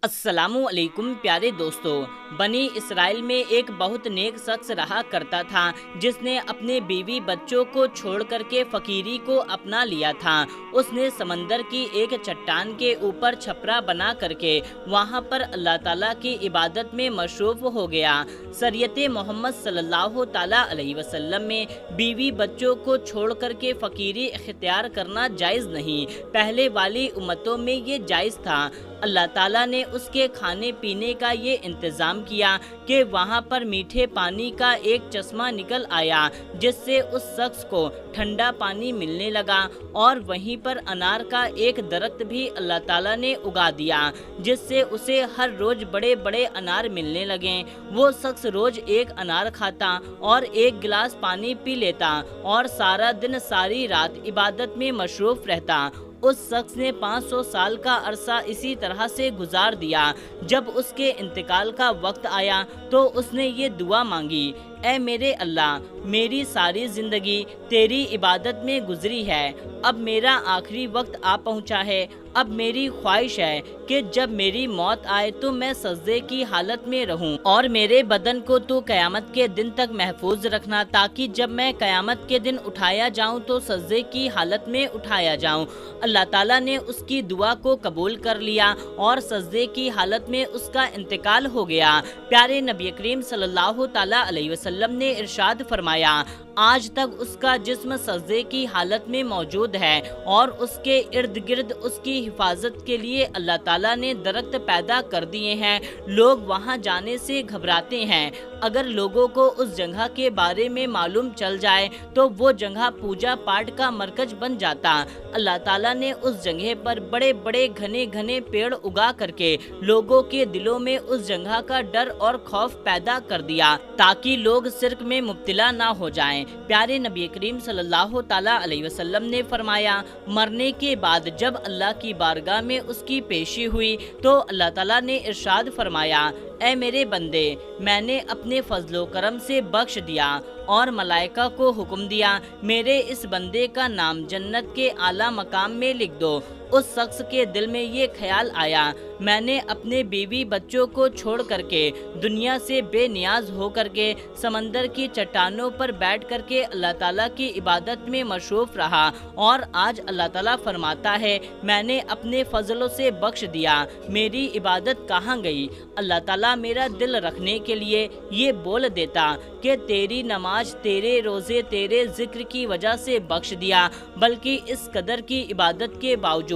अस्सलामु अलैकुम प्यारे दोस्तों। बनी इसराइल में एक बहुत नेक शख्स रहा करता था जिसने अपने बीवी बच्चों को छोड़ करके फकीरी को अपना लिया था। उसने समंदर की एक चट्टान के ऊपर छपरा बना करके वहां पर अल्लाह ताला की इबादत में मशरूफ हो गया। शरीयत मोहम्मद सल्लल्लाहु ताला अलैहि वसल्लम में बीवी बच्चों को छोड़ करके फकीरी इख्तियार करना जायज़ नहीं, पहले वाली उम्मतों में ये जायज़ था। अल्लाह ताला ने उसके खाने पीने का ये इंतज़ाम किया कि वहाँ पर मीठे पानी का एक चश्मा निकल आया जिससे उस शख्स को ठंडा पानी मिलने लगा, और वहीं पर अनार का एक दरख्त भी अल्लाह ताला ने उगा दिया जिससे उसे हर रोज़ बड़े बड़े अनार मिलने लगे। वो शख्स रोज़ एक अनार खाता और एक गिलास पानी पी लेता और सारा दिन सारी रात इबादत में मशरूफ़ रहता। उस शख्स ने 500 साल का अरसा इसी तरह से गुजार दिया। जब उसके इंतकाल का वक्त आया तो उसने ये दुआ मांगी, ऐ मेरे अल्लाह, मेरी सारी ज़िंदगी तेरी इबादत में गुजरी है, अब मेरा आखिरी वक्त आ पहुंचा है। अब मेरी ख्वाहिश है कि जब मेरी मौत आए तो मैं सजदे की हालत में रहूं, और मेरे बदन को तू क़यामत के दिन तक महफूज रखना ताकि जब मैं क़यामत के दिन उठाया जाऊं तो सजदे की हालत में उठाया जाऊं। अल्लाह ताला ने उसकी दुआ को कबूल कर लिया और सजदे की हालत में उसका इंतकाल हो गया। प्यारे नबी करीम सल्लल्लाहु ताला अलैहि वसल्लम ने इरशाद फरमाया, आज तक उसका जिस्म सजदे की हालत में मौजूद है और उसके इर्द गिर्द उसकी हिफाजत के लिए अल्लाह ताला ने दरख्त पैदा कर दिए हैं। लोग वहां जाने से घबराते हैं। अगर लोगों को उस जगह के बारे में मालूम चल जाए तो वो जगह पूजा पाठ का मरकज बन जाता। अल्लाह ताला ने उस जगह पर बड़े बड़े घने घने पेड़ उगा करके लोगों के दिलों में उस जगह का डर और खौफ पैदा कर दिया ताकि लोग शिर्क में मुब्तला ना हो जाएं। प्यारे नबी करीम सल्लल्लाहु ताला अलैहि वसल्लम ने फरमाया, मरने के बाद जब अल्लाह की बारगाह में उसकी पेशी हुई तो अल्लाह ताला ने इरशाद फरमाया, ऐ मेरे बंदे, मैंने अपने फजलो करम से बख्श दिया और मलाइका को हुक्म दिया, मेरे इस बंदे का नाम जन्नत के आला मकाम में लिख दो। उस शख्स के दिल में ये ख्याल आया, मैंने अपने बीवी बच्चों को छोड़ करके दुनिया से बेनियाज हो करके समंदर की चट्टानों पर बैठ करके अल्लाह ताला की इबादत में मशरूफ रहा, और आज अल्लाह ताला फरमाता है, मैंने अपने फजलों से बख्श दिया, मेरी इबादत कहाँ गई। अल्लाह ताला मेरा दिल रखने के लिए ये बोल देता कि तेरी नमाज, तेरे रोज़े, तेरे जिक्र की वजह से बख्श दिया, बल्कि इस कदर की इबादत के बावजूद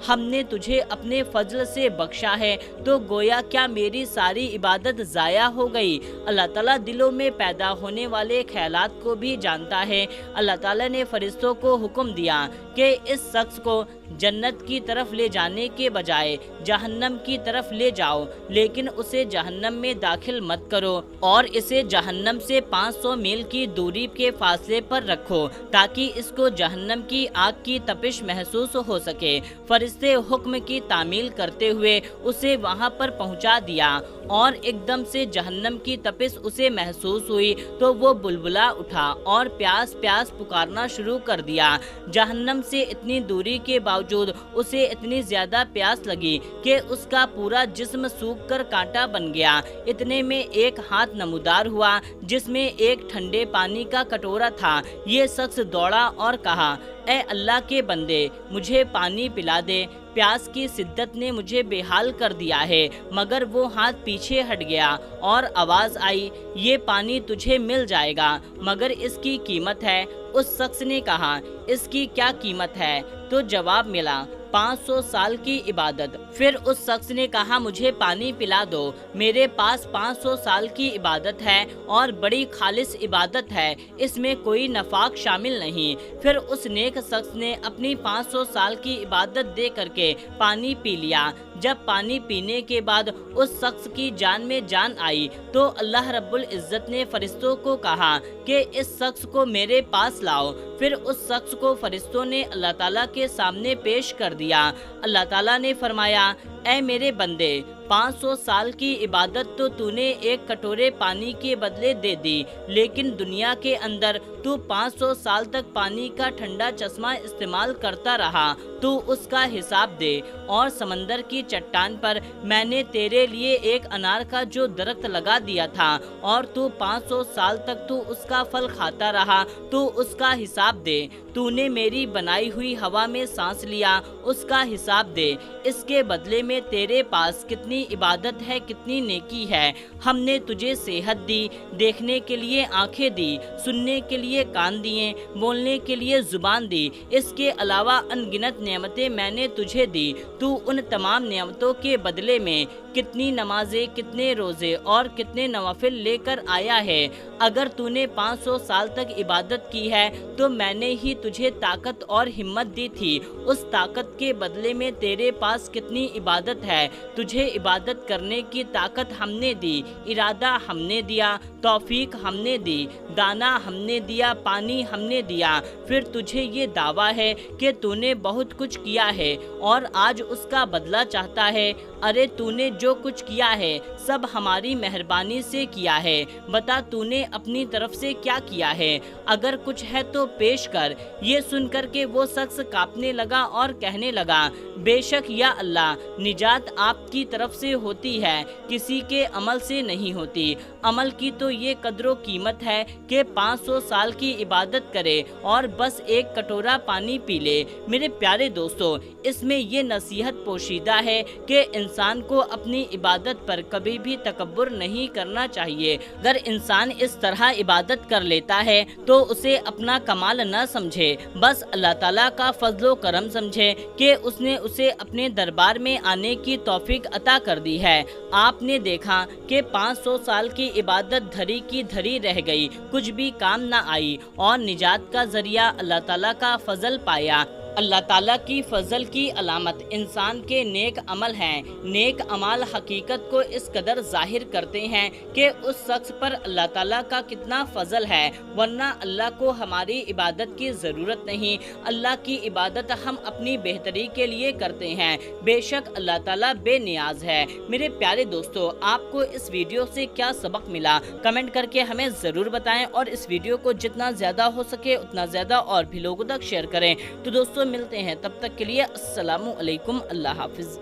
हमने तुझे अपने फजल से बख्शा है, तो गोया क्या मेरी सारी इबादत ज़ाया हो गई। अल्लाह ताला दिलों में पैदा होने वाले ख्यालात को भी जानता है। अल्लाह ताला ने फरिश्तों को हुक्म दिया कि इस शख्स को जन्नत की तरफ ले जाने के बजाय जहन्नम की तरफ ले जाओ, लेकिन उसे जहन्नम में दाखिल मत करो और इसे जहन्नम से 500 मील की दूरी के फासले पर रखो ताकि इसको जहन्नम की आग की तपिश महसूस हो सके। फरिश्ते हुक्म की तामील करते हुए उसे वहां पर पहुंचा दिया और एकदम से जहन्नम की तपिश उसे महसूस हुई तो वो बुलबुला उठा और प्यास प्यास पुकारना शुरू कर दिया। जहन्नम से इतनी दूरी के बावजूद उसे इतनी ज्यादा प्यास लगी कि उसका पूरा जिस्म सूख कर कांटा बन गया। इतने में एक हाथ नमूदार हुआ जिसमें एक ठंडे पानी का कटोरा था। ये शख्स दौड़ा और कहा, ऐ अल्लाह के बंदे, मुझे पानी पिला दे, प्यास की शिद्दत ने मुझे बेहाल कर दिया है। मगर वो हाथ पीछे हट गया और आवाज़ आई, ये पानी तुझे मिल जाएगा मगर इसकी कीमत है। उस शख्स ने कहा, इसकी क्या कीमत है? तो जवाब मिला, 500 साल की इबादत। फिर उस शख्स ने कहा, मुझे पानी पिला दो, मेरे पास 500 साल की इबादत है और बड़ी खालिस इबादत है, इसमें कोई नफाक शामिल नहीं। फिर उस नेक शख्स ने अपनी 500 साल की इबादत दे करके पानी पी लिया। जब पानी पीने के बाद उस शख्स की जान में जान आई तो अल्लाह रब्बुल इज़्ज़त ने फरिश्तों को कहा कि इस शख्स को मेरे पास लाओ। फिर उस शख्स को फरिश्तों ने अल्लाह ताला के सामने पेश कर दिया। अल्लाह ताला ने फरमाया, ऐ मेरे बंदे, 500 साल की इबादत तो तूने एक कटोरे पानी के बदले दे दी, लेकिन दुनिया के अंदर तू 500 साल तक पानी का ठंडा चश्मा इस्तेमाल करता रहा تو اس کا حساب دے۔ اور سمندر کی چٹان پر میں نے تیرے لیے ایک انار کا جو درخت لگا دیا تھا اور تو 500 سال تک تو اس کا پھل کھاتا رہا، تو اس کا حساب دے۔ تو نے میری بنائی ہوئی ہوا میں سانس لیا، اس کا حساب دے۔ اس کے بدلے میں تیرے پاس کتنی عبادت ہے، کتنی نیکی ہے۔ ہم نے تجھے صحت دی، دیکھنے کے لیے آنکھیں دی، سننے کے لیے کان دیے، بولنے کے لیے زبان دی۔ اس کے علاوہ ان گنت نعمتیں میں نے تجھے دی۔ تو ان تمام نعمتوں کے بدلے میں کتنی نمازیں، کتنے روزے اور کتنے نوافل لے کر آیا ہے۔ اگر تو نے 500 سال تک عبادت کی ہے تو میں نے ہی تجھے طاقت اور ہمت دی تھی۔ اس طاقت کے بدلے میں تیرے پاس کتنی عبادت ہے۔ تجھے عبادت کرنے کی طاقت ہم نے دی، ارادہ ہم نے دیا، توفیق ہم نے دی، دانا ہم نے دیا، پانی ہم نے دیا۔ پھر تجھے یہ دعویٰ ہے کہ تو نے بہت کچھ کیا ہے اور آج اس کا بدلہ چاہتا ہے۔ ارے تو نے جو کچھ کیا ہے سب ہماری مہربانی سے کیا ہے۔ بتا تو نے اپنی طرف سے کیا کیا ہے؟ اگر کچھ ہے تو پیش کر۔ یہ سن کر کے وہ شخص کانپنے لگا اور کہنے لگا، بے شک یا اللہ، نجات آپ کی طرف سے ہوتی ہے، کسی کے عمل سے نہیں ہوتی۔ عمل کی تو یہ قدر و قیمت ہے کہ 500 سال کی عبادت کرے اور بس ایک کٹورا پانی پی لے۔ میرے پیارے دوستو، اس میں یہ نصیحت پوشیدہ ہے کہ انسان کو اپنی عبادت پر کبھی بھی تکبر نہیں کرنا چاہیے۔ اگر انسان اس طرح عبادت کر لیتا ہے تو اسے اپنا کمال نہ سمجھے، بس اللہ تعالیٰ کا فضل و کرم سمجھے کہ اس نے اسے اپنے دربار میں آنے کی توفیق عطا کر دی ہے۔ آپ نے دیکھا کہ 500 سال کی عبادت دھری کی دھری رہ گئی، کچھ بھی کام نہ آئی اور نجات کا ذریعہ اللہ تعالیٰ کا فضل پایا۔ اللہ تعالیٰ کی فضل کی علامت انسان کے نیک عمل ہیں۔ نیک عمال حقیقت کو اس قدر ظاہر کرتے ہیں کہ اس شخص پر اللہ تعالیٰ کا کتنا فضل ہے، ورنہ اللہ کو ہماری عبادت کی ضرورت نہیں۔ اللہ کی عبادت ہم اپنی بہتری کے لیے کرتے ہیں، بے شک اللہ تعالیٰ بے نیاز ہے۔ میرے پیارے دوستو، آپ کو اس ویڈیو سے کیا سبق ملا؟ کمنٹ کر کے ہمیں ضرور بتائیں اور اس ویڈیو کو جتنا زیادہ ہو سکے اتنا زیادہ اور بھی لوگوں تک شیئر کریں۔ تو دوستو، ملتے ہیں، تب تک کے لیے السلام علیکم، اللہ حافظ۔